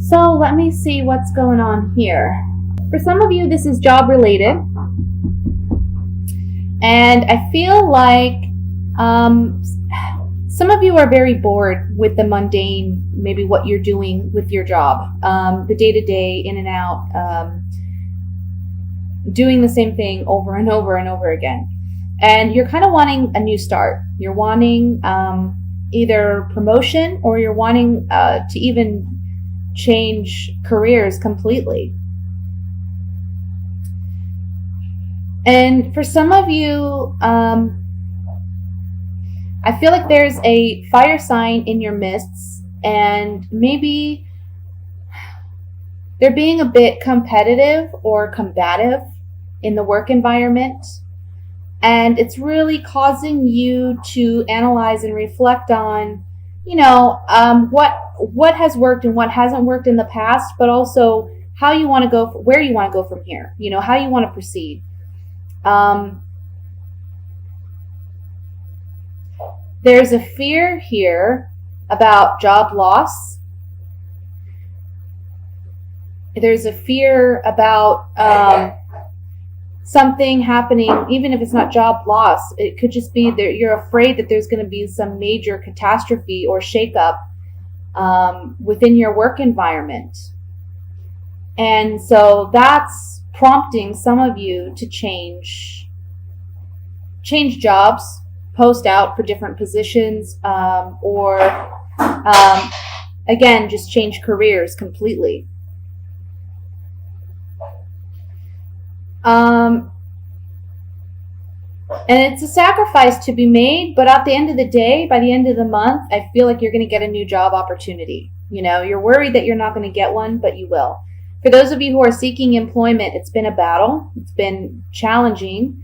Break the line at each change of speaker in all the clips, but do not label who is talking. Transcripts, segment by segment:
So let me see what's going on here. For some of you, this is job related. And I feel like some of you are very bored with the mundane, maybe what you're doing with your job, the day-to-day, in and out, doing the same thing over and over and over again. And you're kind of wanting a new start. You're wanting either promotion, or you're wanting to even change careers completely. And for some of you, I feel like there's a fire sign in your midst, and maybe they're being a bit competitive or combative in the work environment. And it's really causing you to analyze and reflect on, what has worked and what hasn't worked in the past, but also how you want to go, where you want to go from here, how you want to proceed. There's a fear here about job loss. There's a fear about something happening, even if it's not job loss. It could just be that you're afraid that there's going to be some major catastrophe or shakeup within your work environment. And so that's prompting some of you to change jobs, post out for different positions, or again, just change careers completely. And it's a sacrifice to be made, but at the end of the day, by the end of the month, I feel like you're going to get a new job opportunity. You're worried that you're not going to get one, but you will. For those of you who are seeking employment, it's been a battle. It's been challenging.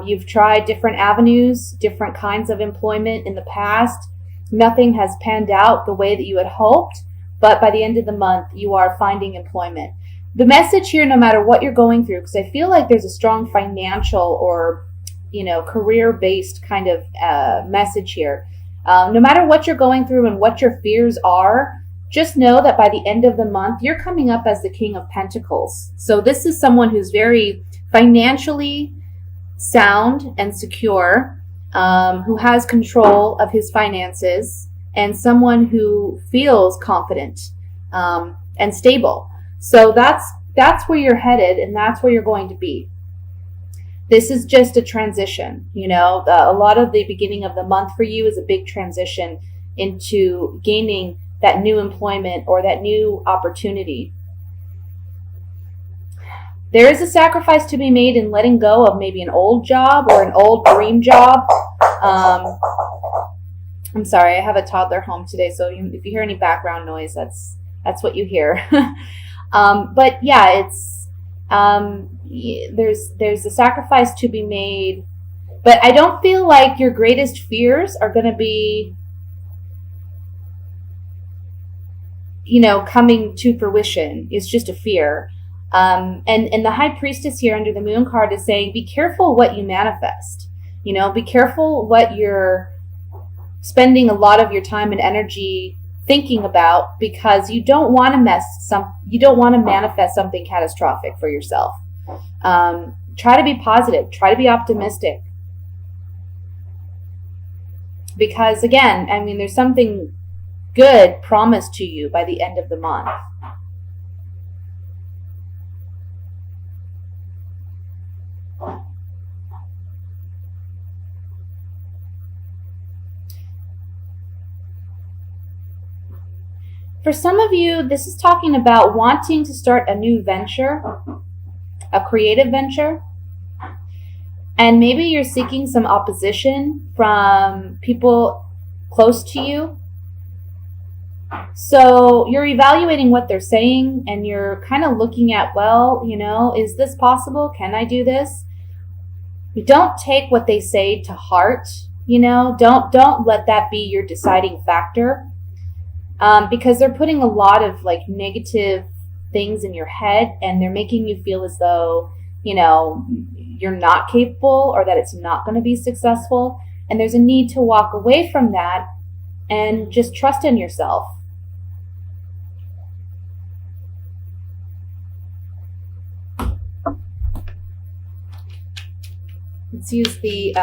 You've tried different avenues, different kinds of employment in the past. Nothing has panned out the way that you had hoped, but by the end of the month, you are finding employment. The message here, no matter what you're going through, because I feel like there's a strong financial or, career-based kind of message here. No matter what you're going through and what your fears are, just know that by the end of the month, you're coming up as the King of Pentacles. So this is someone who's very financially sound and secure, who has control of his finances, and someone who feels confident and stable. So that's where you're headed, and that's where you're going to be. This is just a transition. A lot of the beginning of the month for you is a big transition into gaining that new employment or that new opportunity. There is a sacrifice to be made in letting go of maybe an old job or an old dream job. I'm sorry, I have a toddler home today, so if you hear any background noise, that's what you hear. But yeah, it's there's a sacrifice to be made, but I don't feel like your greatest fears are going to be, coming to fruition. It's just a fear. And the High Priestess here under the Moon card is saying, be careful what you manifest. Be careful what you're spending a lot of your time and energy thinking about, because you don't want to manifest something catastrophic for yourself. Try to be positive. Try to be optimistic. Because again, there's something good promised to you by the end of the month. For some of you, this is talking about wanting to start a new venture, a creative venture. And maybe you're seeking some opposition from people close to you. So you're evaluating what they're saying, and you're kind of looking at, is this possible? Can I do this? You don't take what they say to heart. Don't let that be your deciding factor. Because they're putting a lot of negative things in your head, and they're making you feel as though, you're not capable, or that it's not going to be successful. And there's a need to walk away from that and just trust in yourself. Let's use the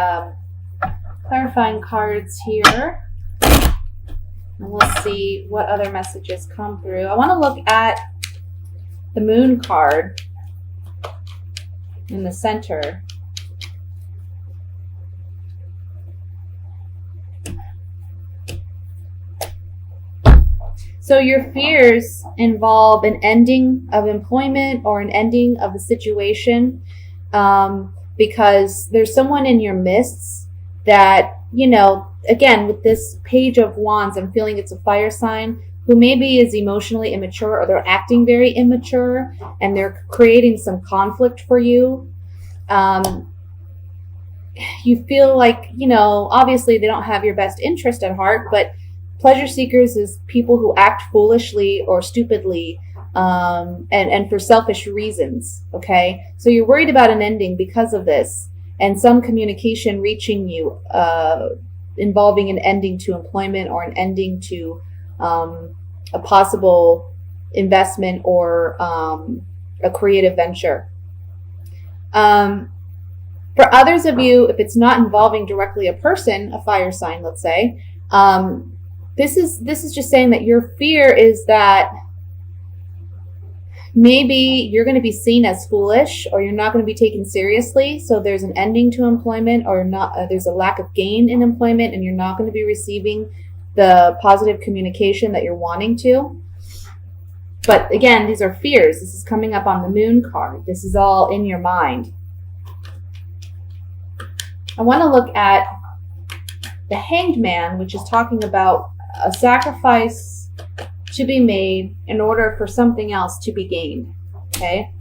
clarifying cards here. And we'll see what other messages come through. I want to look at the Moon card in the center. So your fears involve an ending of employment or an ending of a situation, because there's someone in your midst that, you know, again, with this Page of Wands, I'm feeling it's a fire sign who maybe is emotionally immature, or they're acting very immature and they're creating some conflict for you. You feel like, you know, obviously they don't have your best interest at heart, but pleasure seekers is people who act foolishly or stupidly, and for selfish reasons, okay? So you're worried about an ending because of this, and some communication reaching you involving an ending to employment or an ending to a possible investment or a creative venture. For others of you, if it's not involving directly a person, a fire sign, let's say, this is just saying that your fear is that maybe you're going to be seen as foolish, or you're not going to be taken seriously. So there's an ending to employment, or not. There's a lack of gain in employment, and you're not going to be receiving the positive communication that you're wanting to. But again, these are fears. This is coming up on the Moon card. This is all in your mind. I want to look at the Hanged Man, which is talking about a sacrifice to be made in order for something else to be gained. Okay?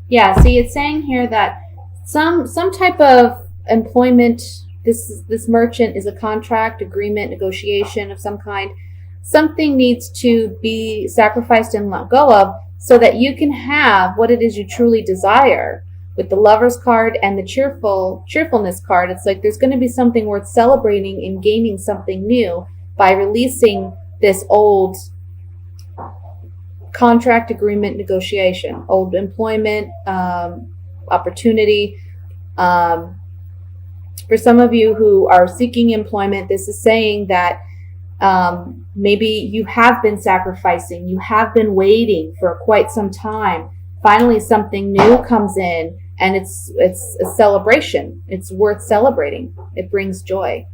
Yeah, see, it's saying here that some type of employment, this merchant is a contract, agreement, negotiation of some kind. Something needs to be sacrificed and let go of so that you can have what it is you truly desire. With the Lover's card and the cheerfulness card, it's like there's going to be something worth celebrating and gaining something new by releasing this old contract, agreement, negotiation, old employment, opportunity. For some of you who are seeking employment, this is saying that maybe you have been sacrificing, you have been waiting for quite some time. Finally, something new comes in, and it's a celebration. It's worth celebrating. It brings joy.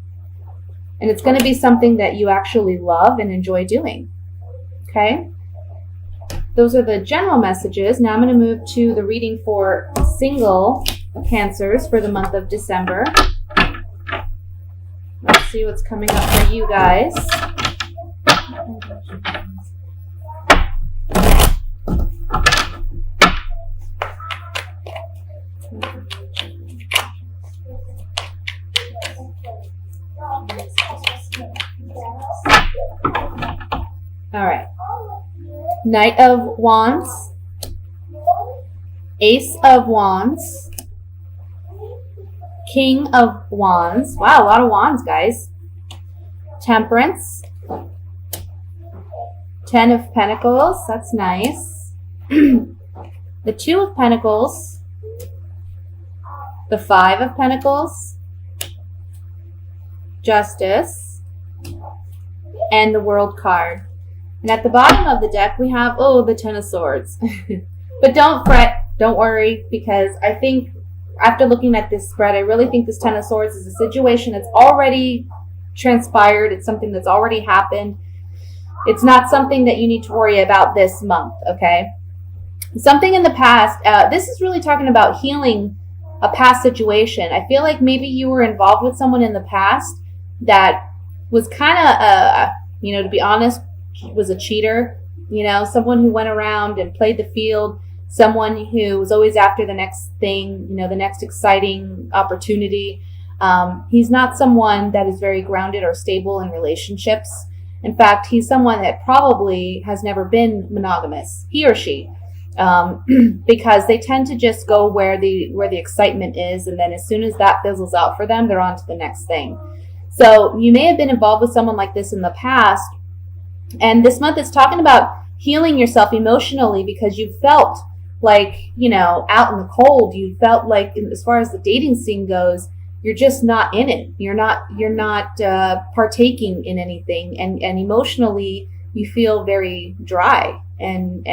And it's going to be something that you actually love and enjoy doing. Okay? Those are the general messages. Now I'm going to move to the reading for single Cancers for the month of December. Let's see what's coming up for you guys. All right. Knight of Wands, Ace of Wands, King of Wands. Wow, a lot of wands, guys. Temperance. 10 of Pentacles. That's nice. The 2 of Pentacles. The 5 of Pentacles. Justice. And the World card. And at the bottom of the deck, we have, the 10 of Swords. But don't fret. Don't worry, because I think after looking at this spread, I really think this 10 of Swords is a situation that's already transpired. It's something that's already happened. It's not something that you need to worry about this month, okay? Something in the past, this is really talking about healing a past situation. I feel like maybe you were involved with someone in the past that was kind of, to be honest, was a cheater. Someone who went around and played the field. Someone who was always after the next thing, the next exciting opportunity. He's not someone that is very grounded or stable in relationships. In fact, he's someone that probably has never been monogamous, he or she. because they tend to just go where the excitement is, and then as soon as that fizzles out for them, they're on to the next thing. So you may have been involved with someone like this in the past, and this month it's talking about healing yourself emotionally because you felt like, out in the cold. You felt like, as far as the dating scene goes, you're just not in it. You're not partaking in anything, and emotionally you feel very dry and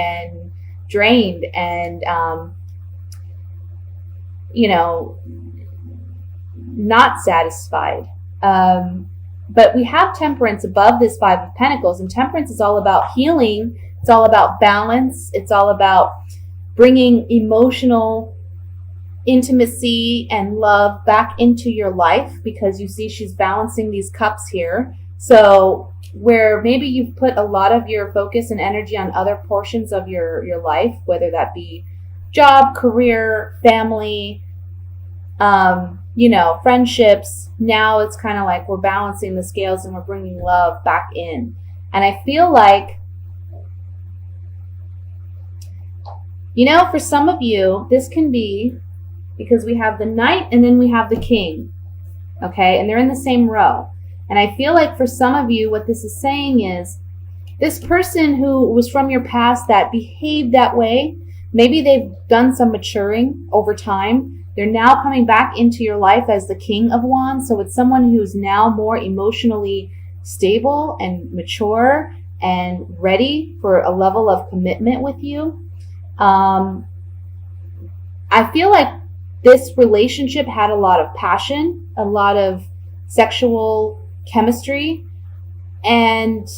drained and not satisfied. But we have temperance above this Five of Pentacles, and temperance is all about healing. It's all about balance. It's all about bringing emotional intimacy and love back into your life, because you see she's balancing these cups here. So where maybe you've put a lot of your focus and energy on other portions of your life, whether that be job, career, family, friendships, now it's kind of like we're balancing the scales and we're bringing love back in. And I feel like, for some of you, this can be because we have the Knight and then we have the King, okay? And they're in the same row. And I feel like for some of you, what this is saying is this person who was from your past that behaved that way, maybe they've done some maturing over time. They're now coming back into your life as the King of Wands. So it's someone who's now more emotionally stable and mature and ready for a level of commitment with you. I feel like this relationship had a lot of passion, a lot of sexual chemistry, and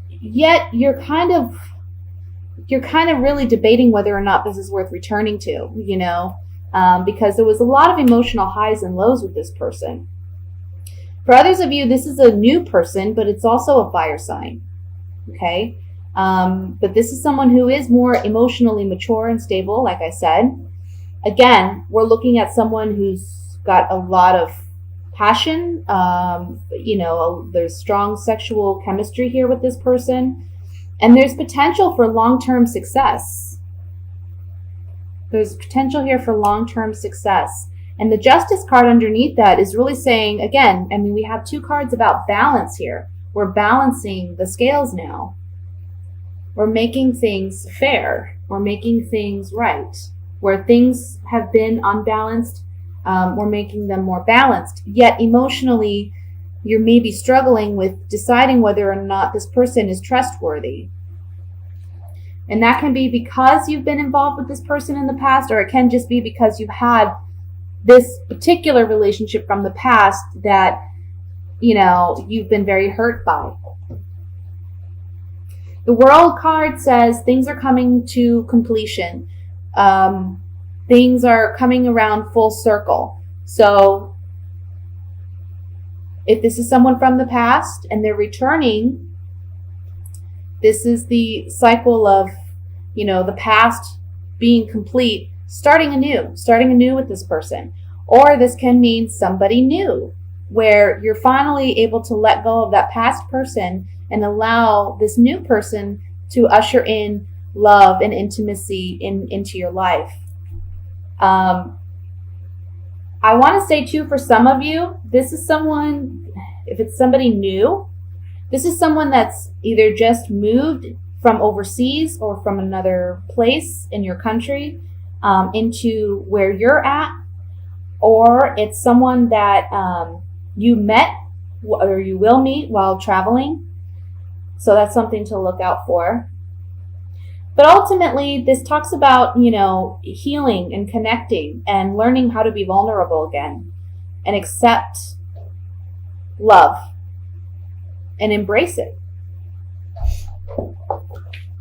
yet you're kind of really debating whether or not this is worth returning to, because there was a lot of emotional highs and lows with this person. For others of you, this is a new person, but it's also a fire sign, okay? But this is someone who is more emotionally mature and stable, like I said. Again, we're looking at someone who's got a lot of passion. There's strong sexual chemistry here with this person. And there's potential for long-term success. There's potential here for long-term success. And the Justice card underneath that is really saying, again, we have two cards about balance here. We're balancing the scales now. We're making things fair. We're making things right. Where things have been unbalanced, we're making them more balanced. Yet emotionally, you're maybe struggling with deciding whether or not this person is trustworthy. And that can be because you've been involved with this person in the past, or it can just be because you've had this particular relationship from the past that, you've been very hurt by. The World card says things are coming to completion. Things are coming around full circle. So if this is someone from the past and they're returning, this is the cycle of, the past being complete, starting anew with this person. Or this can mean somebody new, where you're finally able to let go of that past person and allow this new person to usher in love and intimacy into your life. I want to say too, for some of you, this is someone, if it's somebody new, this is someone that's either just moved from overseas or from another place in your country into where you're at, or it's someone that you met or you will meet while traveling. So that's something to look out for. But ultimately, this talks about, healing and connecting and learning how to be vulnerable again and accept love and embrace it.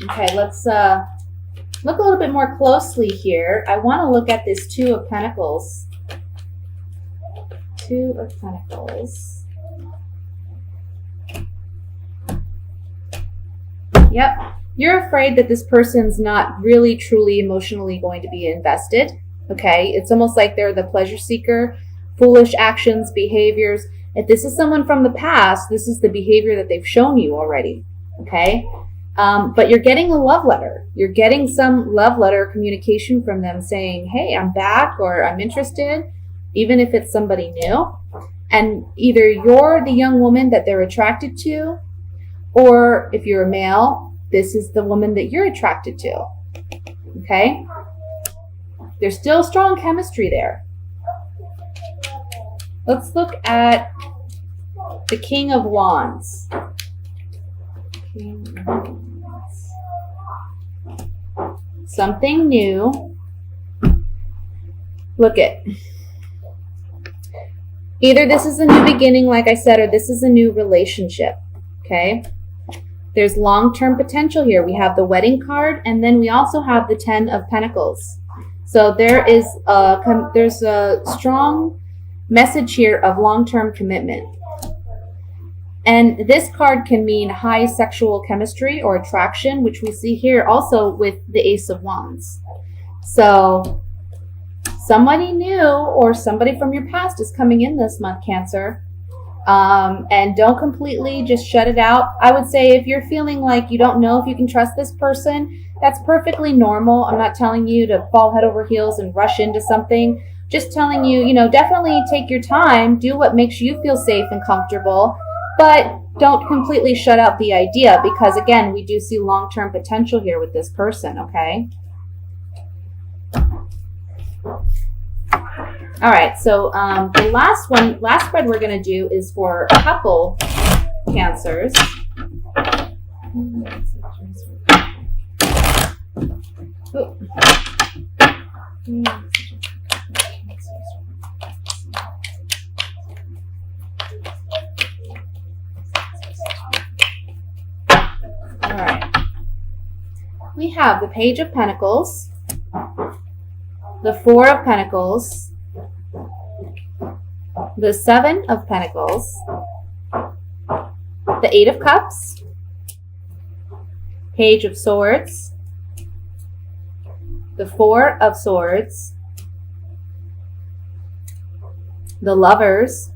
Okay, let's look a little bit more closely here. I want to look at this Two of Pentacles. Two of Pentacles. Yep. You're afraid that this person's not really, truly, emotionally going to be invested. Okay. It's almost like they're the pleasure seeker, foolish actions, behaviors. If this is someone from the past, this is the behavior that they've shown you already. Okay. But you're getting a love letter. You're getting some love letter communication from them saying, hey, I'm back, or I'm interested, even if it's somebody new. And either you're the young woman that they're attracted to, or if you're a male, this is the woman that you're attracted to. Okay? There's still strong chemistry there. Let's look at the King of Wands. Something new. Look at. Either this is a new beginning, like I said, or this is a new relationship. Okay? There's long-term potential here. We have the wedding card, and then we also have the 10 of Pentacles. So there's a strong message here of long-term commitment. And this card can mean high sexual chemistry or attraction, which we see here also with the Ace of Wands. So somebody new or somebody from your past is coming in this month, Cancer. And don't completely just shut it out. I would say if you're feeling like you don't know if you can trust this person, that's perfectly normal. I'm not telling you to fall head over heels and rush into something. Just telling you, definitely take your time, do what makes you feel safe and comfortable, but don't completely shut out the idea, because again, we do see long-term potential here with this person, okay? All right, so the last spread we're going to do is for a couple Cancers. Ooh. All right. We have the Page of Pentacles, the Four of Pentacles, the Seven of Pentacles, the Eight of Cups, Page of Swords, the Four of Swords, the Lovers,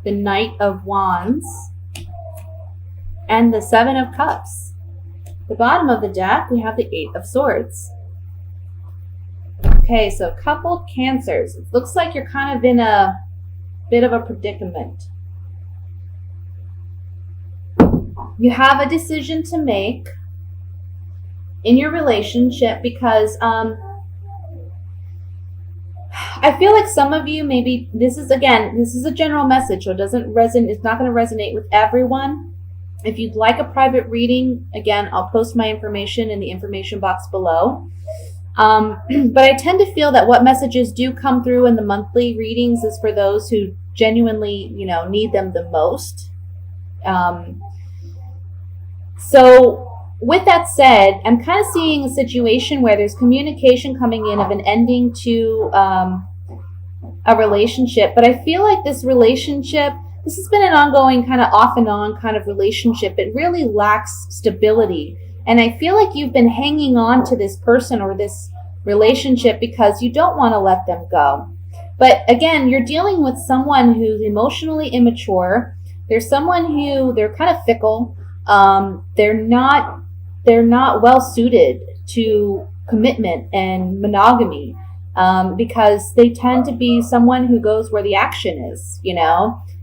the Knight of Wands, and the Seven of Cups. The bottom of the deck, we have the Eight of Swords. Okay, so coupled Cancers. It looks like you're kind of in a bit of a predicament. You have a decision to make in your relationship because I feel like some of you, maybe this is a general message, so it's not going to resonate with everyone. If you'd like a private reading, again, I'll post my information in the information box below. But I tend to feel that what messages do come through in the monthly readings is for those who genuinely, need them the most. So with that said, I'm kind of seeing a situation where there's communication coming in of an ending to a relationship. But I feel like this relationship, this has been an ongoing kind of off and on kind of relationship. It really lacks stability. And I feel like you've been hanging on to this person or this relationship because you don't want to let them go. But again, you're dealing with someone who's emotionally immature. There's someone who, they're kind of fickle. They're not well suited to commitment and monogamy because they tend to be someone who goes where the action is.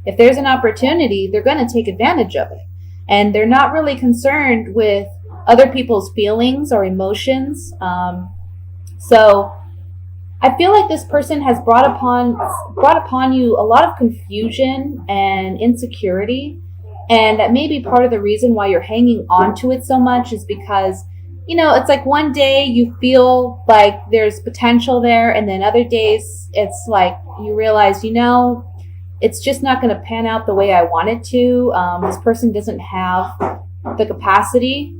If there's an opportunity, they're going to take advantage of it. And they're not really concerned with other people's feelings or emotions. So I feel like this person has brought upon you a lot of confusion and insecurity. And that may be part of the reason why you're hanging on to it so much is because, it's like one day you feel like there's potential there. And then other days it's like you realize, it's just not going to pan out the way I want it to. This person doesn't have the capacity.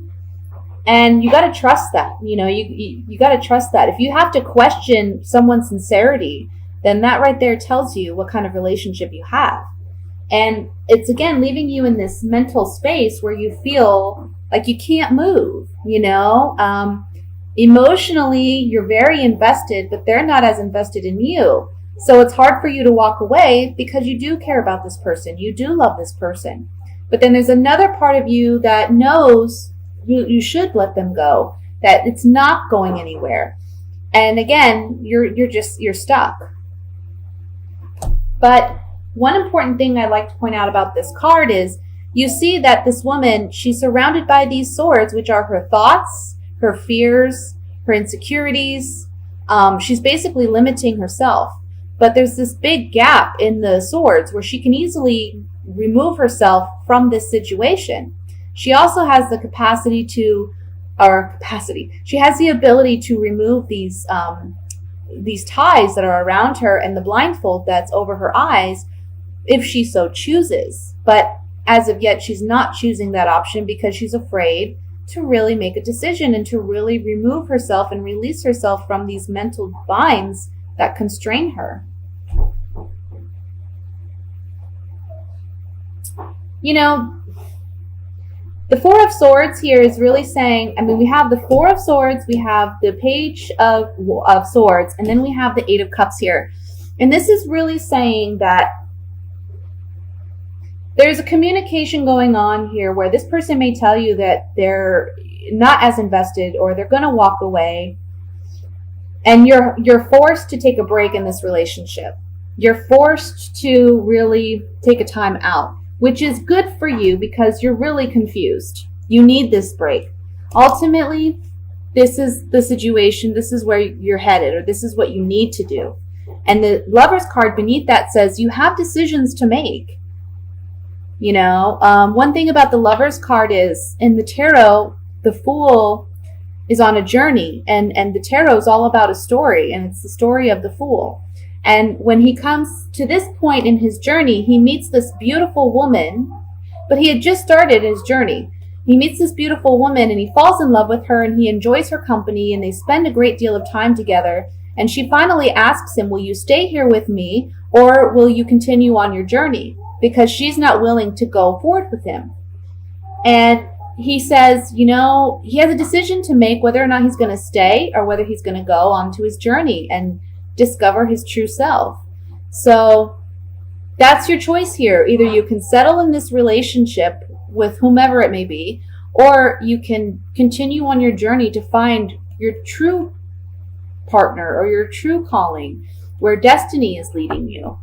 And you got to trust that, you got to trust that. If you have to question someone's sincerity, then that right there tells you what kind of relationship you have. And it's, again, leaving you in this mental space where you feel like you can't move, emotionally, you're very invested, but they're not as invested in you. So it's hard for you to walk away because you do care about this person. You do love this person. But then there's another part of you that knows you should let them go, that it's not going anywhere. And again, you're stuck. But one important thing I'd like to point out about this card is you see that this woman, she's surrounded by these swords, which are her thoughts, her fears, her insecurities. She's basically limiting herself. But there's this big gap in the swords where she can easily remove herself from this situation. She also has the she has the ability to remove these ties that are around her and the blindfold that's over her eyes if she so chooses. But as of yet, she's not choosing that option because she's afraid to really make a decision and to really remove herself and release herself from these mental binds that constrain her. You know, the Four of Swords here is really saying, I mean, we have the Four of Swords, we have the Page of Swords, and then we have the Eight of Cups here. And this is really saying that there's a communication going on here where this person may tell you that they're not as invested or they're going to walk away. And you're forced to take a break in this relationship. You're forced to really take a time out, which is good for you because you're really confused. You need this break. Ultimately, this is the situation. This is where you're headed, or this is what you need to do. And the Lover's card beneath that says you have decisions to make. You know, one thing about the Lover's card is in the tarot, the Fool is on a journey, and the tarot is all about a story, and it's the story of the Fool. And when he comes to this point in his journey, he meets this beautiful woman, but he had just started his journey. He meets this beautiful woman and he falls in love with her and he enjoys her company and they spend a great deal of time together. And she finally asks him, will you stay here with me or will you continue on your journey? Because she's not willing to go forward with him. And he says, you know, he has a decision to make whether or not he's going to stay or whether he's going to go on to his journey and discover his true self. So that's your choice here. Either you can settle in this relationship with whomever it may be, or you can continue on your journey to find your true partner or your true calling, where destiny is leading you.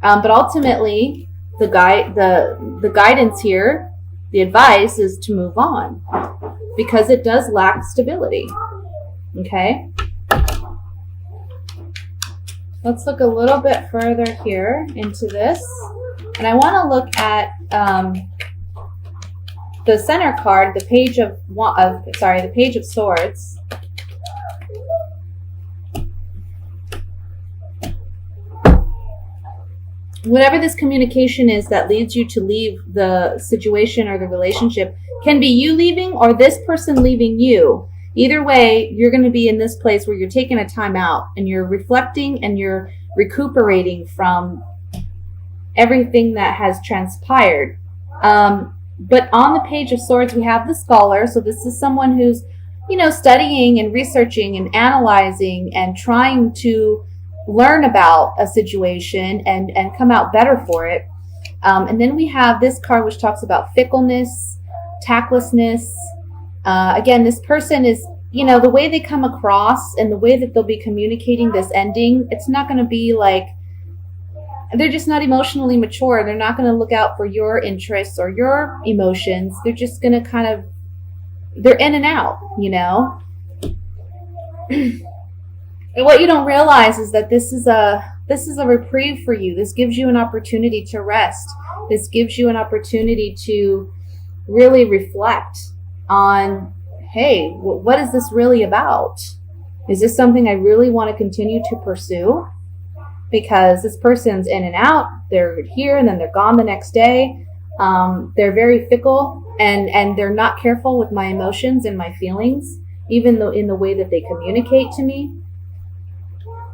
But ultimately, the guidance here, the advice is to move on because it does lack stability. Okay? Let's look a little bit further here into this. And I want to look at the center card, the Page of Swords. Whatever this communication is that leads you to leave the situation or the relationship can be you leaving or this person leaving you. Either way, you're going to be in this place where you're taking a time out and you're reflecting and you're recuperating from everything that has transpired. But on the Page of Swords, we have the scholar. So this is someone who's, you know, studying and researching and analyzing and trying to learn about a situation and come out better for it. And then we have this card which talks about fickleness, tactlessness. Again, this person is, you know, the way they come across and the way that they'll be communicating this ending, it's not going to be like, they're just not emotionally mature. They're not going to look out for your interests or your emotions. They're just going to kind of, they're in and out, you know. And what you don't realize is that this is a reprieve for you. This gives you an opportunity to rest. This gives you an opportunity to really reflect on, hey, what is this really about? Is this something I really want to continue to pursue? Because this person's in and out. They're here and then they're gone the next day. They're very fickle and they're not careful with my emotions and my feelings, even though in the way that they communicate to me.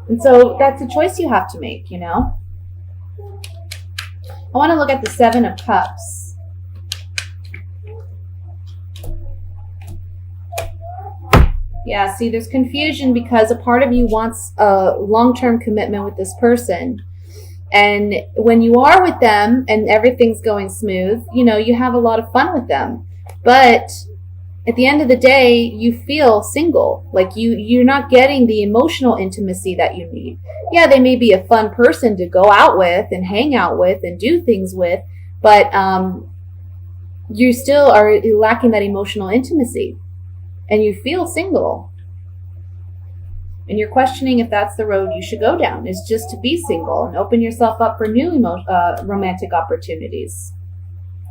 And so that's a choice you have to make, you know. I want to look at the Seven of Cups. Yeah, see, there's confusion because a part of you wants a long-term commitment with this person. And when you are with them and everything's going smooth, you have a lot of fun with them. But at the end of the day, you feel single. Like you're not getting the emotional intimacy that you need. Yeah, they may be a fun person to go out with and hang out with and do things with, but you still are lacking that emotional intimacy, and you feel single. And you're questioning if that's the road you should go down, is just to be single and open yourself up for new romantic opportunities.